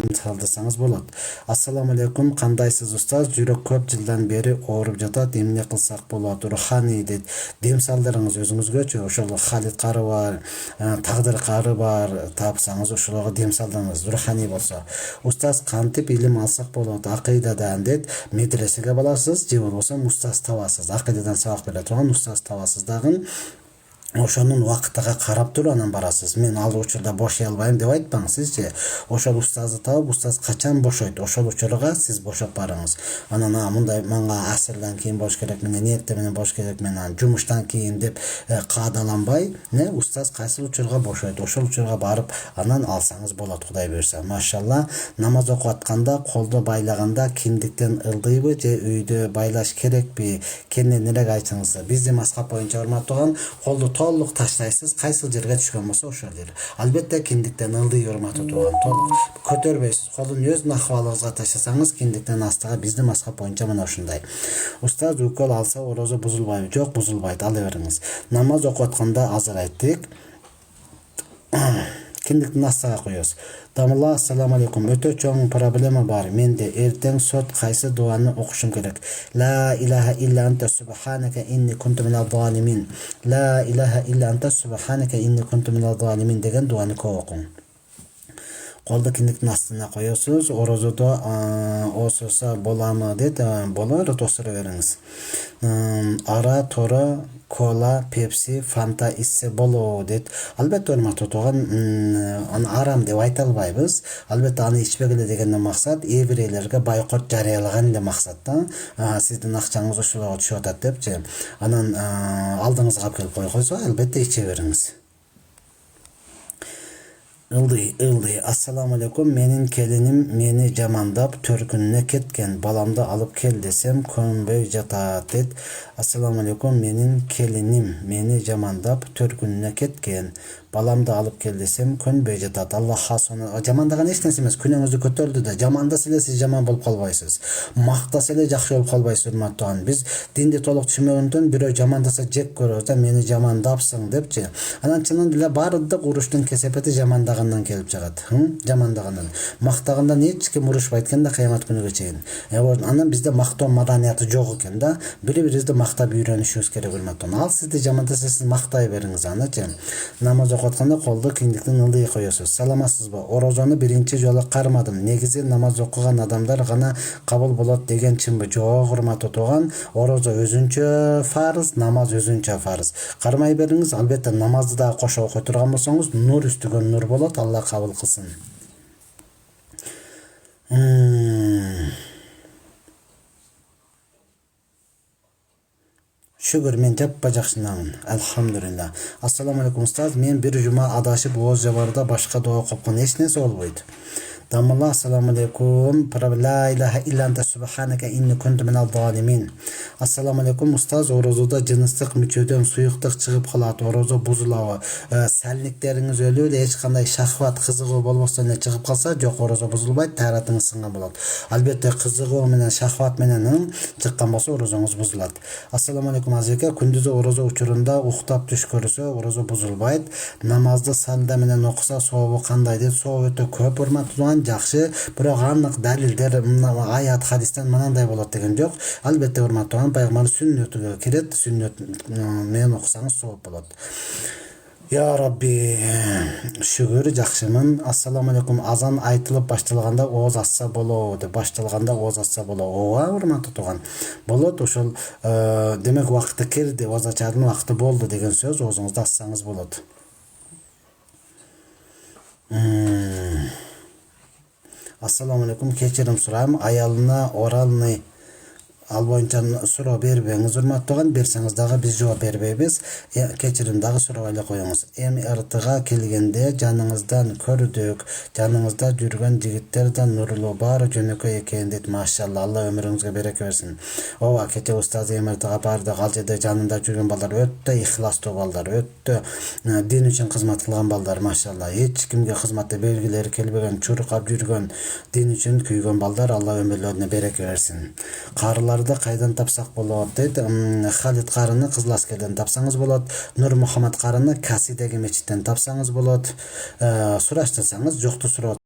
салдырсаңыз болот. Ассаламу алейкум, кандайсыз устаз? Жүрөк көп жылдан бери ооруп жатат. Эмне кылсак болот? Руханий дейт. Дем салдырыңыз өзүңүзгөчү. Ошол Халид кары бар, Тагдыр кары бар. Тапсаңыз ошолорго дем салдырыңыз. Руханий болсо. Устаз, кантип илим алсак болот? Акыйдадан дейт. Медресеге барасыз, же болбосо устаз табасыз. Акыйдадан сабак бере турган устаз табасыз дагы. Ошонун убактыга карап туруп анан барасыз. Мен ал учурда бошой албайм деп айтпаңыз сизчи. Ошол устазды табып, устаз качан бошойт, ошол учурга сиз бошоп барыңыз. Анан мындай мага асырдан кийин болуш керек, мен эртең менен болуш керек, мен жумуштан кийин деп каадаланбай, устаз кайсы учурга бошойт, ошол учурга барып анан алсаңыз болот, Кудай буйрса. Машалла, намаз окуп атканда колду байлаганда киндиктен ылдыйбы же үйдө байлаш керекпи? Кененирээк айтыңыз. Биздин мазхаб боюнча урматтуу, колду толук таштайсыз, кайсы жерге түшкөн болсо ошол жер. Албетте киндиктен ылдый урматтуу турган, толук көтөрбөйсүз. Колдун өзүнүн акыбалыңызга таштасаңыз, киндиктен астыга биздин мазхаб боюнча мына ушундай. Устаз, укол алса орозо бузулбайбы? Жок, бузулбайт, ала бериңиз. Намаз окуп атканда азыр айттык. Киндиктин астыга коёбуз. Дамылла, ассаламу алейкум. Өтө чоң проблема бар. Менде эртең сот кайсы дуаны окушум керек? Ла илаха илля анта субханака инни кунту минал залимин. Ла илаха илля анта субханака инни кунту минал залимин деген дуаны көп окуң. Колду киндиктин астына коесуз. Орозодо осуса боламы дейт. Болор, тосура бериңиз. Ара тора кола, пепси, фанта иссе болобу дейт. Албетте урматтуу туган, аны арам деп айта албайбыз. Албетте аны ичпегиле дегенден максат ээ бирейлерге байкот жарыялаган эле максат да. Сиздин акчаңыз ошолорго түшүп атат депчи. Анан алдыңызга алып келип койсо, албетте иче бериңиз. Ылдый. Ассаламу алейкум, менин келиним мени жамандап төркүнүнө кеткен. Баламды алып кел десем көнбөй жатат дейт. Ассаламу алейкум, менин келиним мени жамандап төркүнүнө кеткен. Баламды алып кел десем көнбөй жатат. Аллах хасону. Жамандаган эч нерсе эмес, күнөөңүздү көтөрдү да. Жамандаса эле сиз жаман болуп калбайсыз. Мактаса эле жакшы болуп калбайсыз, урматтуу. Биз динди толук түшүнбөгөндөн бирөө жамандаса жек көрөбүз да, мени жамандапсың депчи. Анан чынын эле баардык уруштун кесепети жамандагандан келип чыгат. Жамандагандан. Мактагандан эч ким урушпайт экен да кыямат күнүгө чейин. Анан бизде мактоо маданияты жок экен да. Бири-бирибизди мактап үйрөнүшүбүз керек, урматтуу. Ал сизди жамандаса сиз мактай бериңиз анычы. Намаз окуп атканда колду киндиктен ылдый коесуз. Саламатсызбы? Орозону биринчи жолу кармадым. Негизи намаз окуган адамдар гана кабыл болот деген чынбы? Жок, урматтуу туган. Орозо өзүнчө фарыз, намаз өзүнчө фарыз. Кармай бериңиз. Албетте намазды да кошо окуй турган болсоңуз, нур үстүгөн нур болот. Алла кабыл кылсын. Шүгүр, мен жаппа жакшынамын. Алхамдулилла. Ассаламу алейкум устаз, мен бир жума адашып ооз жабарда башка дуа окупкан, эч нерсе болбойт. Дамалла, ассаламу алейкум. Ла илаха илля анта субханака инни кунту минал залимин. Ассаламу алейкум устаз, орозодо жыныстык мүчөдөн суюктук чыгып калат, орозо бузулабы? Сәлниктериңиз өлүп эле эч кандай шахват, кызыгуу болбостон эле чыгып калса, жок, орозо бузулбайт, тааратыңыз сынган болот. Албетте кызыгуу менен, шахват менен чыккан болсо орозоңуз бузулат. Ассаламу алейкум азеке, күндүзү орозо учурунда уктап түш көрсө орозо бузулбайт. Намазды салда менен окуса сообу кандай дейт? Сообу өтө көп, урматтуу, жакшы, бирок анык далилдер, аят хадистен мынандай болот деген жок. Албетте урматтуу, пайгамбар сүннөтүгө кирет, сүннөт менен окусаңыз сооп болот. Я Рабби, шүгүр, жакшымын. Ассаламу алейкум, азан айтылып башталганда ооз ачса болобу деп. Башталганда ооз ачса болобу? Ооба, урматтуу туган. Болот, ошол демек убакыты кирди, ооз ачардын убакыты болду деген сөз, оозуңузду ачсаңыз болот. Ассаламу алейкум, кечирим сурайм. Аялына оралный ал боюнча суроо бербеңиз, урматтуу. Берсеңиз дагы биз жооп бербейбиз. Кечирим дагы суроо эле коюңуз. МРТга келгенде жаныңыздан көрдүк. Жаныңызда жүргөн жигиттер да нурлуу, баары жөнөкөй экен дейт. Машалла, Алла өмүрүңүзгө береке берсин. Ооба, кече устаз МРТга бардык. Ал жерде жанында жүргөн балдар өтө ихластуу балдар, өтө дин үчүн кызмат кылган балдар, машалла. Эч кимге кызматта белгилери келбеген, чуркап жүргөн, дин үчүн күйгөн балдар. Алла өмүрлөрүнө береке берсин. Карылар кайдан тапсак болот дейт. Халид карыны Кызыл Аскерден тапсаңыз болот. Нур Мухаммад карыны Касидеги мечиттен тапсаңыз болот. Сураштырсаңыз, жокту суроо